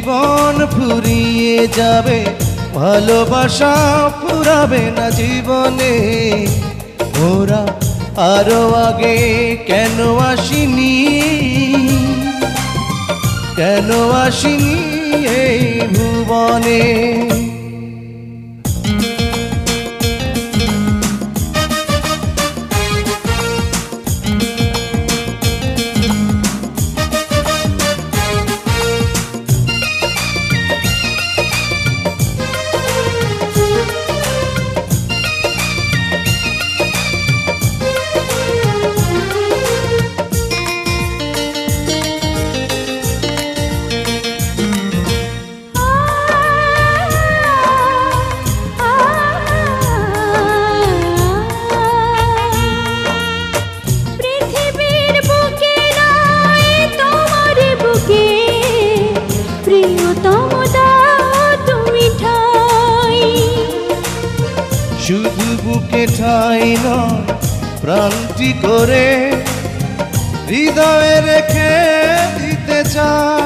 জীবন ফুরিয়ে যাবে, ভালোবাসা ফুরাবে না জীবনে। ওরা আরো আগে কেন আসিনি, কেন আসিনি এই ভুবনে। শুধু বুকে ঠাই নয়, প্রাণটি করে হৃদয়ে রেখে দিতে চাই।